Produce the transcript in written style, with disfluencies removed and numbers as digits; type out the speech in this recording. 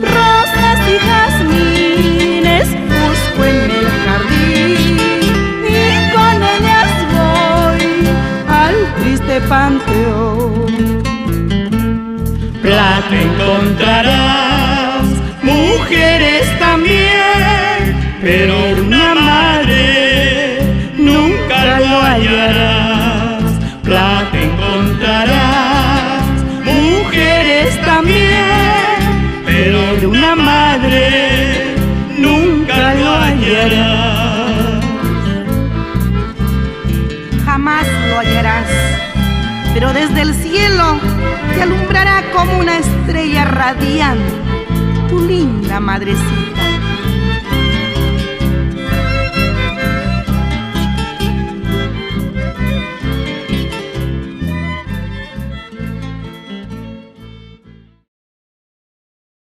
Rosas y jazmines busco en el jardín y con ellas voy al triste panteón. Plata encontrarás, mujeres también, pero una madre nunca lo hallarás. Plata encontrarás, mujeres también, pero de una madre nunca lo hallarás. Jamás lo hallarás, pero desde el cielo te alumbrará como una estrella radiante tu linda madrecita.